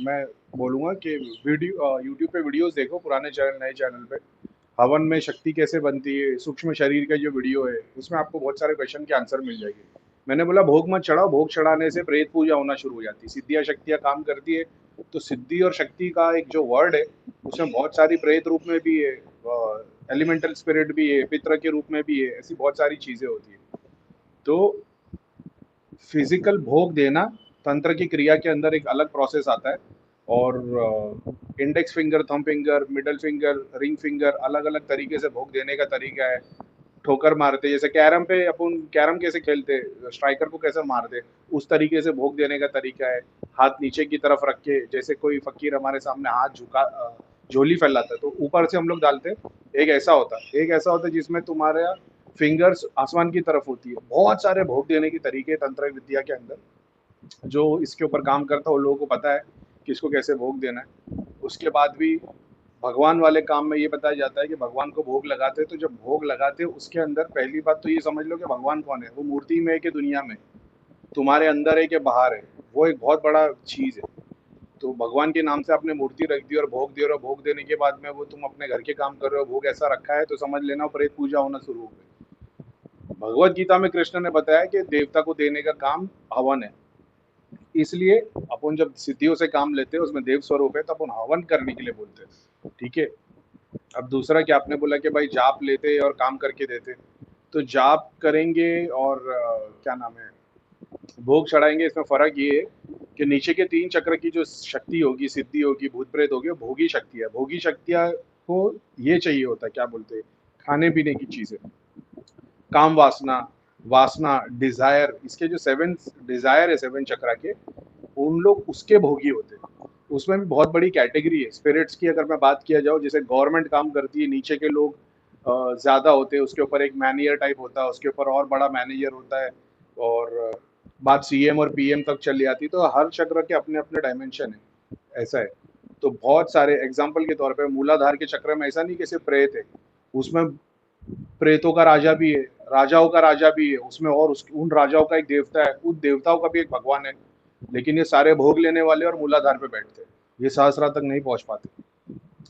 मैं बोलूँगा कि यूट्यूब पे वीडियोज़ देखो पुराने चैनल, नए चैनल पे। हवन में शक्ति कैसे बनती है, सूक्ष्म शरीर का जो वीडियो है, उसमें आपको बहुत सारे क्वेश्चन के आंसर मिल जाएँगे। मैंने बोला भोग मत चढ़ाओ, भोग चढ़ाने से प्रेत पूजा होना शुरू हो जाती है, सिद्धियाँ-शक्तियाँ काम करती है। तो सिद्धि और शक्ति का एक जो वर्ड है, उसमें बहुत सारी प्रेत रूप में भी है, एलिमेंटल स्पिरिट भी है, पितृ के रूप में भी है, ऐसी बहुत सारी चीज़ें होती हैं। तो फिजिकल भोग देना तंत्र की क्रिया के अंदर एक अलग प्रोसेस आता है। और index finger, thumb finger, middle finger, ring finger, अलग अलग तरीके से भोग देने का तरीका है। ठोकर मारते, जैसे कैरम पे अपन कैरम कैसे खेलते, स्ट्राइकर को कैसे मारते, उस तरीके से भोग देने का तरीका है। हाथ नीचे की तरफ रख के, जैसे कोई फकीर हमारे सामने हाथ झुका झोली फैलाता है तो ऊपर से हम लोग डालते हैं। एक ऐसा होता है जिसमें तुम्हारा फिंगर्स आसमान की तरफ होती है। बहुत सारे भोग देने के तरीके तंत्र विद्या के अंदर, जो इसके ऊपर काम करता है उन लोगों को पता है कि इसको कैसे भोग देना है। उसके बाद भी भगवान वाले काम में ये बताया जाता है कि भगवान को भोग लगाते हैं, तो जब भोग लगाते हैं उसके अंदर पहली बात तो ये समझ लो कि भगवान कौन है, वो मूर्ति में है कि दुनिया में, तुम्हारे अंदर है कि बाहर है, वो एक बहुत बड़ा चीज़ है। तो भगवान के नाम से आपने मूर्ति रख दी और भोग दे रहे हो, भोग देने के बाद में वो तुम अपने घर के काम कर रहे हो, भोग ऐसा रखा है तो समझ लेना प्रेत पूजा होना शुरू हो गई। भगवत गीता में कृष्ण ने बताया कि देवता को देने का काम हवन है। इसलिए अपन जब सिद्धियों से काम लेते हैं उसमें देव स्वरूप है तो अपन हवन करने के लिए बोलते हैं, ठीक है। अब दूसरा क्या आपने बोला कि भाई जाप लेते और काम करके देते, तो जाप करेंगे और क्या नाम है, भोग चढ़ाएंगे, इसमें फर्क ये है कि नीचे के 3 चक्र की जो शक्ति होगी, सिद्धि होगी, भूत प्रेत होगी, वो भोगी शक्ति है। भोगी शक्तियाँ को ये चाहिए होता है, क्या बोलते हैं, खाने पीने की चीजें, काम वासना, डिजायर, इसके जो 7 डिजायर है 7 चक्रा के, उन लोग उसके भोगी होते हैं। उसमें भी बहुत बड़ी कैटेगरी है स्पिरिट्स की। अगर मैं बात किया जाऊँ, जैसे गवर्नमेंट काम करती है, नीचे के लोग ज्यादा होते हैं, उसके ऊपर एक मैनेजर टाइप होता है, उसके ऊपर और बड़ा मैनेजर होता है, और बात सीएम और पीएम तक चली आती है। तो हर चक्र के अपने अपने डायमेंशन है, ऐसा है। तो बहुत सारे एग्जाम्पल के तौर पे मूलाधार के चक्र में ऐसा नहीं कि सिर्फ प्रेत है, उसमें प्रेतों का राजा भी है, राजाओं का राजा भी है उसमें, और उन राजाओं का एक देवता है, उन देवताओं का भी एक भगवान है। लेकिन ये सारे भोग लेने वाले और मूलाधार पे बैठते हैं, ये सहस्रा तक नहीं पहुंच पाते,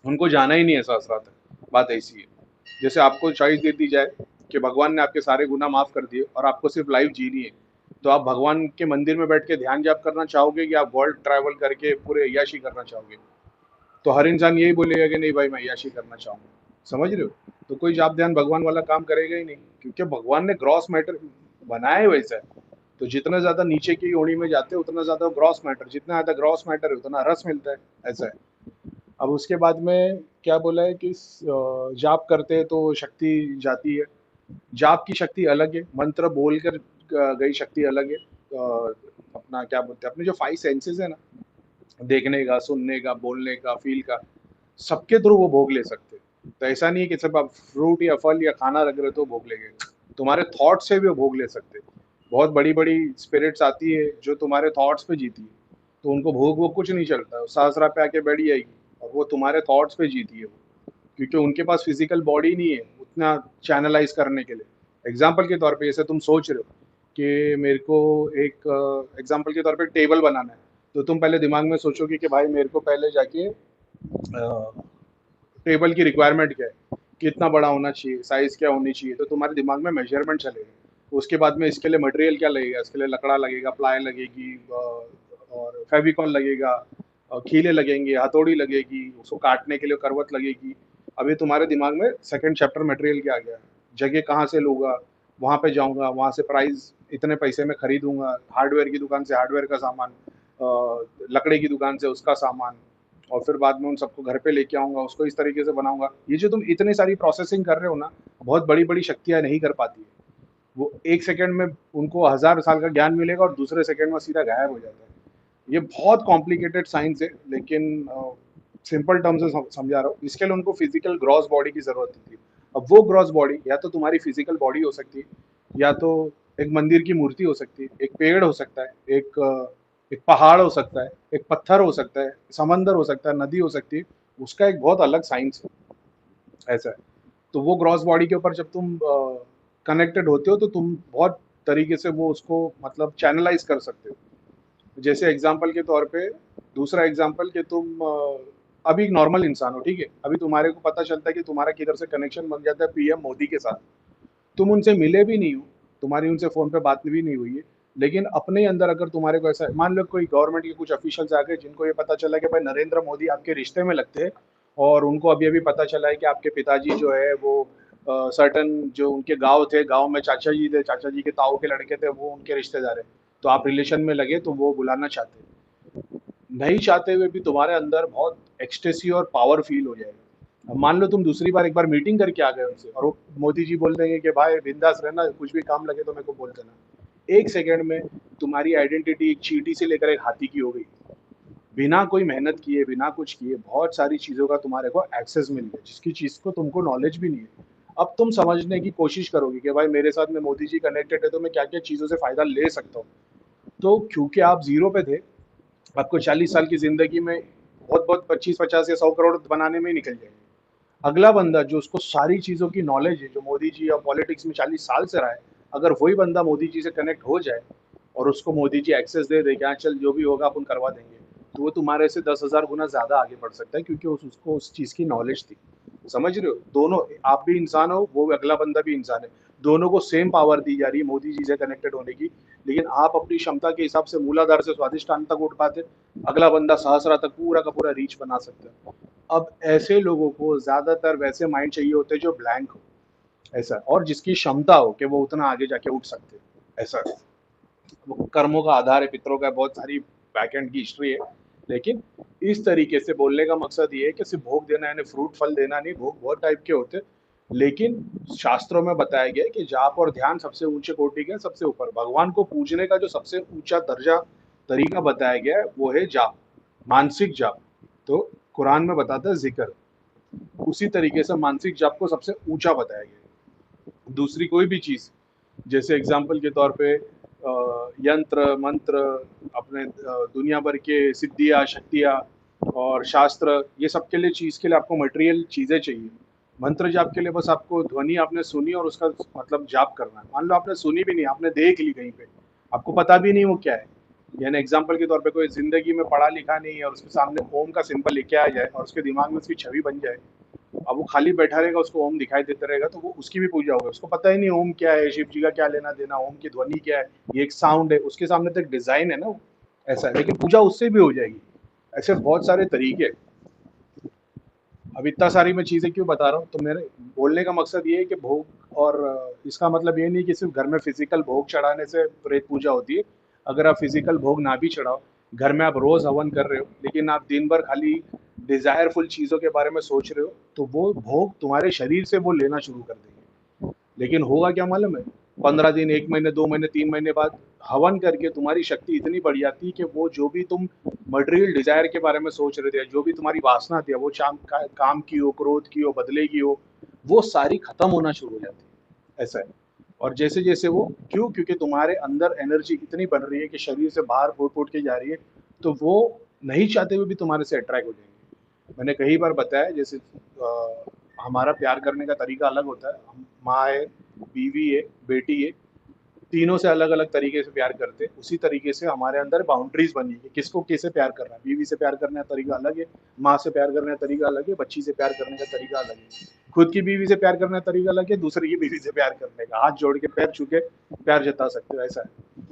उनको जाना ही नहीं है सहस्रा तक। बात ऐसी है, जैसे आपको चॉइस दे दी जाए कि भगवान ने आपके सारे गुनाह माफ कर दिए और आपको सिर्फ लाइफ जीनी है, तो आप भगवान के मंदिर में बैठ के ध्यान जाप करना चाहोगे कि आप वर्ल्ड ट्रैवल करके पूरे अय्याशी करना चाहोगे? तो हर इंसान यही बोलेगा कि नहीं भाई मैं अय्याशी करना चाहूंगा, समझ रहे हो? तो कोई जाप ध्यान भगवान वाला काम करेगा ही नहीं, क्योंकि भगवान ने ग्रॉस मैटर बनाया है वैसा है। तो जितना ज्यादा नीचे की ओड़ी में जाते हैं उतना ज्यादा ग्रॉस मैटर, जितना ज्यादा ग्रॉस मैटर है उतना रस मिलता है, ऐसा है। अब उसके बाद में क्या बोला है कि जाप करते हैं तो शक्ति जाती है। जाप की शक्ति अलग है, मंत्र बोलकर गई शक्ति अलग है। अपना क्या बोलते हैं, अपने जो 5 सेंसेस है ना, देखने का, सुनने का, बोलने का, फील का, सबके थ्रू वो भोग ले सकते हैं। तो ऐसा नहीं है कि सिर्फ आप फ्रूट या फल या खाना रख रहे हो तो भोग लेंगे, तुम्हारे थॉट से भी वो भोग ले सकते हैं। बहुत बड़ी बड़ी स्पिरिट्स आती है जो तुम्हारे थॉट्स पे जीती है, तो उनको भोग वो कुछ नहीं चलता, सहस्रा पे आके बैठ जाएगी और वो तुम्हारे थॉट्स पे जीती है वो, क्योंकि उनके पास फिजिकल बॉडी नहीं है उतना चैनलाइज करने के लिए। एग्जाम्पल के तौर पे जैसे तुम सोच रहे हो कि मेरे को एक एग्जाम्पल के तौर पे टेबल बनाना है, तो तुम पहले दिमाग में सोचोगे कि भाई मेरे को पहले जाके टेबल की रिक्वायरमेंट क्या है, कितना बड़ा होना चाहिए, साइज क्या होनी चाहिए, तो तुम्हारे दिमाग में मेजरमेंट चलेगा। उसके बाद में इसके लिए मटेरियल क्या लगेगा, इसके लिए लकड़ा लगेगा, प्लाई लगेगी, और फेविकॉल लगेगा, खीले लगेंगे, हथौड़ी लगेगी, उसको काटने के लिए करवट लगेगी। अभी तुम्हारे दिमाग में सेकंड चैप्टर मटेरियल क्या आ गया, जगह कहाँ से लूँगा, वहाँ पे जाऊँगा, वहाँ से प्राइस इतने पैसे में खरीदूंगा, हार्डवेयर की दुकान से हार्डवेयर का सामान, लकड़ी की दुकान से उसका सामान, और फिर बाद में उन सबको घर पे लेके आऊँगा, उसको इस तरीके से बनाऊँगा। ये जो तुम इतनी सारी प्रोसेसिंग कर रहे हो ना, बहुत बड़ी-बड़ी शक्तियाँ नहीं कर पाती है। वो 1 सेकंड में उनको 1000 साल का ज्ञान मिलेगा और दूसरे सेकंड में सीधा गायब हो जाता है। ये बहुत कॉम्प्लिकेटेड साइंस है, लेकिन सिंपल टर्म्स में समझा रहा हूँ। इसके लिए उनको फिजिकल ग्रॉस बॉडी की ज़रूरत होती है। अब वो ग्रॉस बॉडी या तो तुम्हारी फिजिकल बॉडी हो सकती है, या तो एक मंदिर की मूर्ति हो सकती है, एक पेड़ हो सकता है, एक पहाड़ हो सकता है, एक पत्थर हो सकता है, समंदर हो सकता है, नदी हो सकती है। उसका एक बहुत अलग साइंस है, ऐसा है। तो वो ग्रॉस बॉडी के ऊपर जब तुम कनेक्टेड होते हो तो तुम बहुत तरीके से वो उसको मतलब चैनलाइज कर सकते हो। जैसे एग्जाम्पल के तौर पे, दूसरा एग्जाम्पल कि तुम अभी एक नॉर्मल इंसान हो, ठीक है, अभी तुम्हारे को पता चलता है कि तुम्हारा किधर से कनेक्शन बन जाता है पीएम मोदी के साथ, तुम उनसे मिले भी नहीं हो, तुम्हारी उनसे फ़ोन पे बात भी नहीं हुई है, लेकिन अपने अंदर अगर तुम्हारे को ऐसा मान लो कोई गवर्नमेंट के कुछ ऑफिशियल्स आ गए जिनको ये पता चला कि भाई नरेंद्र मोदी आपके रिश्ते में लगते हैं और उनको अभी-अभी पता चला है कि आपके पिताजी जो है वो सर्टेन जो उनके गाँव थे, गाँव में चाचा जी थे, चाचा जी के ताऊ के लड़के थे, वो उनके रिश्तेदार हैं। तो आप रिलेशन में लगे तो वो बुलाना चाहते हैं। नहीं चाहते हुए भी तुम्हारे अंदर बहुत एक्सटेसी और पावर फील हो जाएगा। अब मान लो तुम दूसरी बार एक बार मीटिंग करके आ गए उनसे और वो मोदी जी बोल देंगे कि भाई बिंदास रहना, कुछ भी काम लगे तो मेरे को बोल देना। एक सेकंड में तुम्हारी आइडेंटिटी एक चींटी से लेकर एक हाथी की हो गई। बिना कोई मेहनत किए, बिना कुछ किए बहुत सारी चीज़ों का तुम्हारे को एक्सेस मिल गया, जिसकी चीज़ को तुमको नॉलेज भी नहीं है। अब तुम समझने की कोशिश करोगे कि भाई मेरे साथ में मोदी जी कनेक्टेड है तो मैं क्या-क्या चीज़ों से फ़ायदा ले सकता हूँ। तो क्योंकि आप ज़ीरो पे थे, आपको 40 साल की ज़िंदगी में बहुत-बहुत 25-50 या 100 करोड़ बनाने में ही निकल जाएँगे। अगला बंदा जो उसको सारी चीज़ों की नॉलेज है, जो मोदी जी और पॉलिटिक्स में 40 साल से रहा है, अगर वही बंदा मोदी जी से कनेक्ट हो जाए और उसको मोदी जी एक्सेस दे दे कि हाँ, चल जो भी होगा अपन करवा देंगे, तो वो तुम्हारे से 10,000 गुना ज़्यादा आगे बढ़ सकता है क्योंकि उसको उस चीज़ की नॉलेज थी। समझ रहे हो? दोनों, आप भी इंसान हो, वो अगला बंदा भी इंसान है। दोनों को सेम पावर दी जा रही है मोदी जी से कनेक्टेड होने की, लेकिन आप अपनी क्षमता के हिसाब से मूलाधार से स्वादिष्टान तक उठ पाते, अगला बंदा सहस्रा तक पूरा का पूरा रीच बना सकता है। अब ऐसे लोगों को ज़्यादातर वैसे माइंड चाहिए होते हैं जो ब्लैंक हो, ऐसा, और जिसकी क्षमता हो कि वो उतना आगे जाके उठ सकते हैं, ऐसा। वो कर्मों का आधार है, पितरों का बहुत सारी बैकएंड की हिस्ट्री है, लेकिन इस तरीके से बोलने का मकसद ये है कि सिर्फ भोग देना यानी फ्रूट फल देना नहीं, भोग बहुत टाइप के होते हैं, लेकिन शास्त्रों में बताया गया है कि जाप और ध्यान सबसे ऊंचे कोटि के सबसे ऊपर, भगवान को पूजने का जो सबसे ऊंचा दर्जा तरीका बताया गया है वो है जाप, मानसिक जाप। तो कुरान में बताता है जिक्र, उसी तरीके से मानसिक जाप को सबसे ऊंचा बताया गया है। दूसरी कोई भी चीज़, जैसे एग्जाम्पल के तौर पे यंत्र मंत्र, अपने दुनिया भर के सिद्धियाँ शक्तियाँ और शास्त्र, ये सब के लिए चीज़ के लिए आपको मटेरियल चीज़ें चाहिए। मंत्र जाप के लिए बस आपको ध्वनि आपने सुनी और उसका मतलब जाप करना है। मान लो आपने सुनी भी नहीं, आपने देख ली कहीं पे, आपको पता भी नहीं वो क्या है। यानी एग्जाम्पल के तौर पे कोई ज़िंदगी में पढ़ा लिखा नहीं है और उसके सामने ओम का सिंबल लेके आ जाए और उसके दिमाग में उसकी छवि बन जाए, अब वो खाली बैठा रहेगा, उसको ओम दिखाई देता रहेगा, तो वो उसकी भी पूजा होगी। उसको पता ही नहीं ओम क्या है, शिव जी का क्या लेना-देना, ओम की ध्वनि क्या है, ये एक साउंड है, उसके सामने तो एक डिज़ाइन है ना वो, ऐसा है। लेकिन पूजा उससे भी हो जाएगी। ऐसे बहुत सारे तरीके हैं। अब इतना सारी मैं चीज़ें क्यों बता रहा हूँ, तो मेरे बोलने का मकसद ये है कि भोग और इसका मतलब ये नहीं कि सिर्फ़ घर में फ़िज़िकल भोग चढ़ाने से प्रेत पूजा होती है। अगर आप फ़िज़िकल भोग ना भी चढ़ाओ, घर में आप रोज़ हवन कर रहे हो, लेकिन आप दिन भर खाली डिज़ायरफुल चीज़ों के बारे में सोच रहे हो, तो वो भोग तुम्हारे शरीर से वो लेना शुरू कर देंगे। लेकिन होगा क्या मालूम है? 15 दिन, 1 महीने, 2 महीने, 3 महीने बाद हवन करके तुम्हारी शक्ति इतनी बढ़ जाती है कि वो जो भी तुम मटेरियल डिज़ायर के बारे में सोच रहे थे, जो भी तुम्हारी वासना थी, वो काम की हो, क्रोध की हो, बदले की हो, वो सारी खत्म होना शुरू हो जाती है। ऐसा है। और जैसे-जैसे वो क्यों? क्योंकि तुम्हारे अंदर एनर्जी इतनी बढ़ रही है कि शरीर से बाहर फूट-फूट के जा रही है, तो वो नहीं चाहते हुए भी तुम्हारे से अट्रैक्ट हो जाएँगे। मैंने कई बार बताया, जैसे हमारा प्यार करने का तरीका अलग होता है। हम माँ है, बीवी है, बेटी है, तीनों से अलग-अलग तरीके से प्यार करते हैं। उसी तरीके से हमारे अंदर बाउंड्रीज़ बनी है कि किसको कैसे प्यार करना है। बीवी से प्यार करने का तरीका अलग है, माँ से प्यार करने का तरीका अलग है, बच्ची से प्यार करने का तरीका अलग है। खुद की बीवी से प्यार करने का तरीका अलग है, दूसरे की बीवी से प्यार करने का। हाथ जोड़ के, पैर छू के प्यार जता सकते हो, ऐसा है।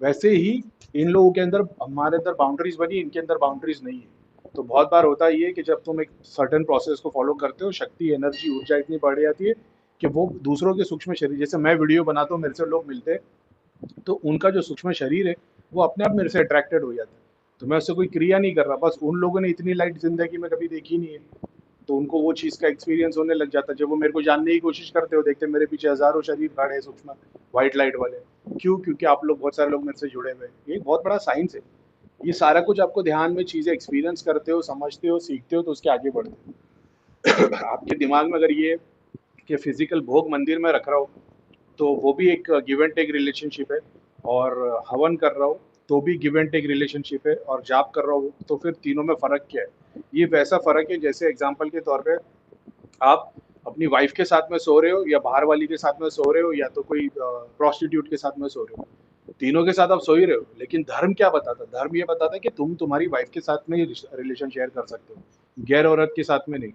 वैसे ही इन लोगों के अंदर, हमारे अंदर बाउंड्रीज़ बनी, इनके अंदर बाउंड्रीज़ नहीं है। तो बहुत बार होता ये है कि जब तुम एक सर्टेन प्रोसेस को फ़ॉलो करते हो, शक्ति, एनर्जी, ऊर्जा इतनी बढ़ जाती है कि वो दूसरों के सूक्ष्म शरीर, जैसे मैं वीडियो बनाता हूँ, मेरे से लोग मिलते हैं, तो उनका जो सूक्ष्म शरीर है, वो अपने आप मेरे से अट्रैक्टेड हो जाता है। तो मैं उससे कोई क्रिया नहीं कर रहा, बस उन लोगों ने इतनी लाइट ज़िंदगी में कभी देखी नहीं है, तो उनको वो चीज़ का एक्सपीरियंस होने लग जाता है। जब वो मेरे को जानने की कोशिश करते हो, देखते हैं मेरे पीछे हज़ारों शरीर खड़े हैं सूक्ष्म, व्हाइट लाइट वाले। क्यों? क्योंकि आप लोग, बहुत सारे लोग मेरे से जुड़े हुए हैं। ये एक बहुत बड़ा साइंस है। ये सारा कुछ आपको ध्यान में चीज़ें एक्सपीरियंस करते हो, समझते हो, सीखते हो, तो उसके आगे बढ़ते हो। आपके दिमाग में अगर ये कि फिज़िकल भोग मंदिर में रख रहा हो, तो वो भी एक गिव एंड टेक रिलेशनशिप है, और हवन कर रहा हूँ, तो भी गिव एंड टेक रिलेशनशिप है, और जाप कर रहा हूँ, तो फिर तीनों में फ़र्क क्या है? ये वैसा फ़र्क है जैसे एग्ज़ाम्पल के तौर पे आप अपनी वाइफ़ के साथ में सो रहे हो या बाहर वाली के साथ में सो रहे हो या तो कोई प्रोस्टिट्यूट के साथ में सो रहे हो। तीनों के साथ आप सो ही रहे हो, लेकिन धर्म क्या बताता है? धर्म ये बताता है कि तुम तुम्हारी वाइफ के साथ में ही रिलेशन शेयर कर सकते हो, गैर औरत के साथ में नहीं।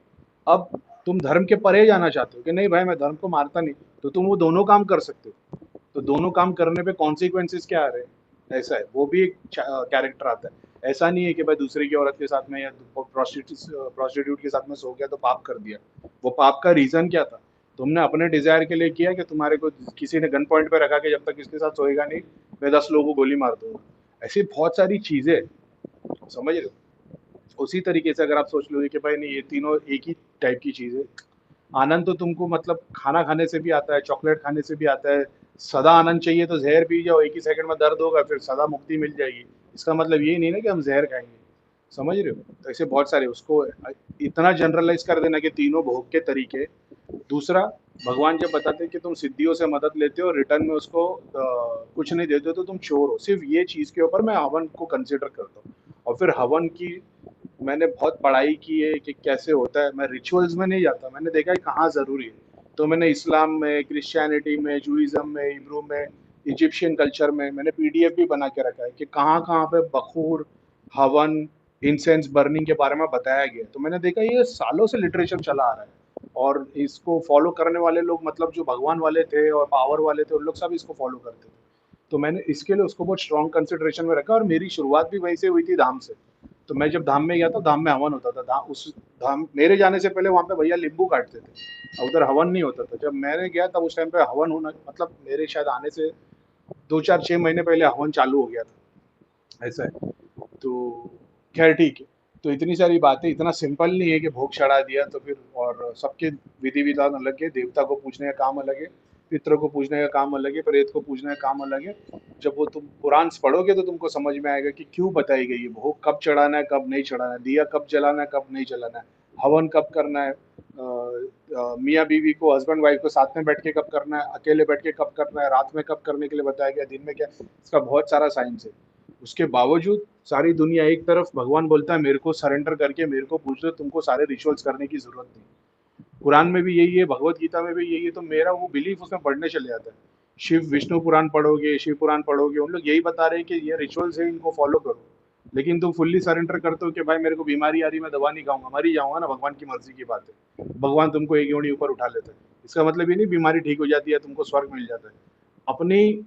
अब तुम धर्म के परे जाना चाहते हो कि नहीं भाई मैं धर्म को मारता नहीं, तो तुम वो दोनों काम कर सकते हो। तो दोनों काम करने पे कॉन्सिक्वेंसेस क्या आ रहे हैं, ऐसा है, वो भी एक कैरेक्टर आता है। ऐसा नहीं है कि भाई दूसरे की औरत के साथ में या प्रोस्टिट्यूट के साथ में सो गया तो पाप कर दिया। वो पाप का रीजन क्या था? तुमने अपने डिजायर के लिए किया कि तुम्हारे को किसी ने गन पॉइंट पे रखा कि जब तक इसके साथ सोएगा नहीं मैं 10 लोगों को गोली मार दूंगा। ऐसी बहुत सारी चीजें हैं, समझ रहे हो? उसी तरीके से अगर आप सोच लोगे कि भाई नहीं ये तीनों एक ही टाइप की चीज है, आनंद तो तुमको मतलब खाना खाने से भी आता है, चॉकलेट खाने से भी आता है। सदा आनंद चाहिए तो जहर पी जाओ, एक ही सेकंड में दर्द होगा फिर सदा मुक्ति मिल जाएगी। इसका मतलब ये नहीं ना कि हम जहर खाएंगे, समझ रहे हो? तो ऐसे बहुत सारे उसको इतना जनरलाइज कर देना कि तीनों भोग के तरीके। दूसरा, भगवान जब बताते हैं कि तुम सिद्धियों से मदद लेते हो रिटर्न में उसको कुछ नहीं देते हो तो तुम चोर हो, सिर्फ ये चीज के ऊपर मैं हवन को कंसिडर करता हूँ। और फिर हवन की मैंने बहुत पढ़ाई की है कि कैसे होता है, मैं रिचुअल्स में नहीं जाता, मैंने देखा है कहाँ ज़रूरी है। तो मैंने इस्लाम में, क्रिश्चियनिटी में, जूइज़्म में, हिब्रू में, इजिप्शियन कल्चर में मैंने पीडीएफ भी बना के रखा है कि कहाँ-कहाँ पे बखूर, हवन, इंसेंस बर्निंग के बारे में बताया गया है। तो मैंने देखा ये सालों से लिटरेचर चला आ रहा है और इसको फॉलो करने वाले लोग मतलब जो भगवान वाले थे और पावर वाले थे, उन लोग सब इसको फॉलो करते थे। तो मैंने इसके लिए उसको बहुत स्ट्रॉन्ग कंसिडरेशन में रखा और मेरी शुरुआत भी वहीं से हुई थी धाम से। तो मैं जब धाम में गया था, धाम में हवन होता था। उस धाम मेरे जाने से पहले वहाँ पे भैया नींबू काटते थे और उधर हवन नहीं होता था। जब मैंने गया तब उस टाइम पे हवन होना मतलब मेरे शायद आने से 2 4 6 महीने पहले हवन चालू हो गया था, ऐसा है। तो खैर ठीक है। तो इतनी सारी बातें, इतना सिंपल नहीं है कि भोग चढ़ा दिया तो फिर, और सबके विधि विधान अलग है, देवता को पूजने का काम अलग है, पितरों को पूजने का काम अलग है, प्रेत को पूजने का काम अलग है। जब वो तुम पुराण पढ़ोगे तो तुमको समझ में आएगा कि क्यों बताई गई है, भोग कब चढ़ाना है कब नहीं चढ़ाना है, दिया कब जलाना है कब नहीं जलाना है, हवन कब करना है, मियाँ बीवी को, हस्बैंड वाइफ को साथ में बैठ के कब करना है, अकेले बैठ के कब करना है, रात में कब करने के लिए बताया गया, दिन में क्या, इसका बहुत सारा साइंस है। उसके बावजूद सारी दुनिया एक तरफ, भगवान बोलता है मेरे को सरेंडर करके मेरे को पूछ लो, तुमको सारे रिचुअल्स करने की जरूरत नहीं। कुरान में भी यही है, भगवत गीता में भी यही है, तो मेरा वो बिलीफ उसमें बढ़ने चले जाता है। शिव विष्णु पुराण पढ़ोगे, शिव पुराण पढ़ोगे, उन लोग यही बता रहे हैं कि ये रिचुअल्स है इनको फॉलो करो। लेकिन तुम फुल्ली सरेंडर करते हो कि भाई मेरे को बीमारी आ रही, मैं दवा नहीं खाऊंगा, मर ही जाऊंगा ना, भगवान की मर्जी की बात है। भगवान तुमको एक योनि ऊपर उठा लेता है, इसका मतलब ये नहीं बीमारी ठीक हो जाती है तुमको स्वर्ग मिल जाता है। अपनी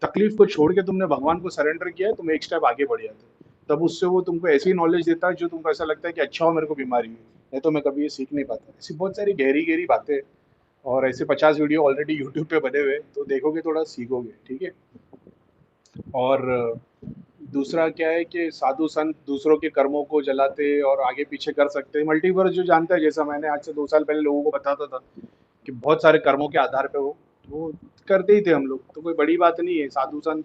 तकलीफ को छोड़ के तुमने भगवान को सरेंडर किया है, तुम एक स्टेप आगे बढ़ जाते हो। तब उससे वो तुमको ऐसी नॉलेज देता है जो तुमको ऐसा लगता है कि अच्छा हो मेरे को बीमारी हुई, नहीं तो मैं कभी ये सीख नहीं पाता। ऐसी बहुत सारी गहरी गहरी बातें, और ऐसे 50 वीडियो ऑलरेडी यूट्यूब पे बने हुए, तो देखोगे थोड़ा सीखोगे, ठीक है। और दूसरा क्या है कि साधु संत दूसरों के कर्मों को जलाते और आगे पीछे कर सकते हैं। मल्टीवर्स जो जानता है, जैसा मैंने आज से 2 साल पहले लोगों को बताता था कि बहुत सारे कर्मों के आधार पे वो करते ही थे हम लोग, तो कोई बड़ी बात नहीं है। साधु संत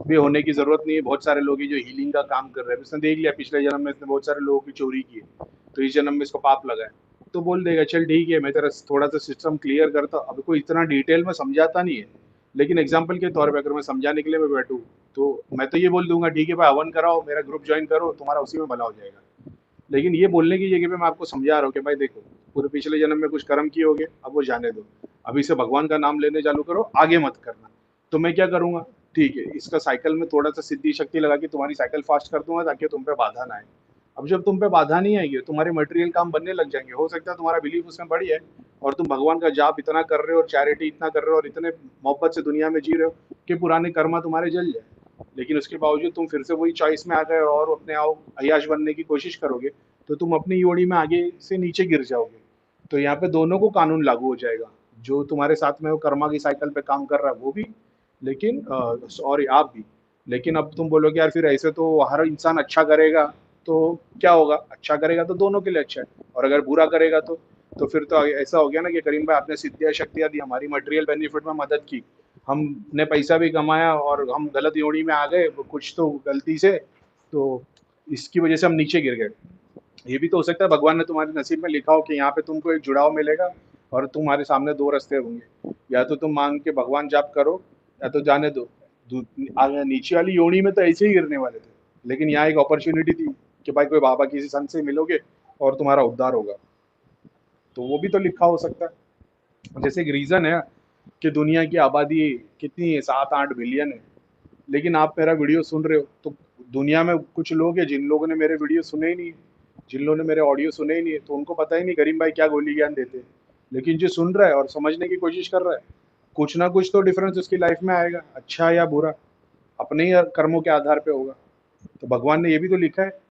भी होने की जरूरत नहीं है। बहुत सारे लोग हैं जो हीलिंग का काम कर रहे हैं, उसने देख लिया पिछले जन्म में इसने बहुत सारे लोगों की चोरी की है, तो इस जन्म में इसको पाप लगा है, तो बोल देगा चल ठीक है मैं तेरा थोड़ा सा सिस्टम क्लियर करता हूँ। अब कोई इतना डिटेल में समझाता नहीं है, लेकिन एग्जाम्पल के तौर पर अगर मैं समझाने के लिए मैं बैठूँ तो मैं तो ये बोल दूंगा ठीक है भाई हवन कराओ, मेरा ग्रुप ज्वाइन करो, तुम्हारा उसी में भला हो जाएगा। लेकिन ये बोलने की जगह पे मैं आपको समझा रहा हूँ कि भाई देखो, पूरे पिछले जन्म में कुछ कर्म किए होगे, अब वो जाने दो, अभी से भगवान का नाम लेने चालू करो, आगे मत करना। तो मैं क्या करूंगा, ठीक है इसका साइकिल में थोड़ा सा सिद्धि शक्ति लगा के तुम्हारी साइकिल फास्ट कर दूंगा ताकि तुम पे बाधा ना आए। अब जब तुम पे बाधा नहीं आएगी, तुम्हारे मटेरियल काम बनने लग जाएंगे, हो सकता है तुम्हारा बिलीफ उसमें बढ़ी है और तुम भगवान का जाप इतना कर रहे हो और चैरिटी इतना कर रहे हो और इतने मोहब्बत से दुनिया में जी रहे हो कि पुराने कर्मा तुम्हारे जल जाए। लेकिन उसके बावजूद तुम फिर से वही चॉइस में आ गए और अपने आओ अयाश बनने की कोशिश करोगे, तो तुम अपनी योड़ी में आगे से नीचे गिर जाओगे। तो यहाँ पे दोनों को कानून लागू हो जाएगा, जो तुम्हारे साथ में वो कर्मा की साइकिल पे काम कर रहा है वो भी, लेकिन और आप भी। लेकिन अब तुम बोलोगे यार फिर ऐसे तो हर इंसान अच्छा करेगा तो क्या होगा, अच्छा करेगा तो दोनों के लिए अच्छा है, और अगर बुरा करेगा तो फिर तो ऐसा हो गया ना कि करीम भाई आपने सिद्धियां शक्तियां दी, हमारी मटेरियल बेनिफिट में मदद की, हमने पैसा भी कमाया और हम गलत योनी में आ गए कुछ तो गलती से, तो इसकी वजह से हम नीचे गिर गए। ये भी तो हो सकता है भगवान ने तुम्हारे नसीब में लिखा हो कि यहाँ पे तुमको एक जुड़ाव मिलेगा और तुम्हारे सामने दो रास्ते होंगे, या तो तुम मांग के भगवान जाप करो या तो जाने दो। नीचे वाली योनी में तो ऐसे ही गिरने वाले थे, लेकिन यहाँ एक अपॉर्चुनिटी थी कि भाई कोई बाबा किसी संत से मिलोगे और तुम्हारा उद्धार होगा, तो वो भी तो लिखा हो सकता है। जैसे एक रीजन है कि दुनिया की आबादी कितनी है, 7 8 बिलियन है, लेकिन आप मेरा वीडियो सुन रहे हो, तो दुनिया में कुछ लोग हैं जिन लोगों ने मेरे वीडियो सुने ही नहीं है, जिन लोगों ने मेरे ऑडियो सुने ही नहीं है, तो उनको पता ही नहीं करीम भाई क्या गोली ज्ञान देते हैं। लेकिन जो सुन रहा है और समझने की कोशिश कर रहा है, कुछ ना कुछ तो डिफरेंस उसकी लाइफ में आएगा, अच्छा या बुरा, अपने ही कर्मों के आधार पे होगा। तो भगवान ने ये भी तो लिखा है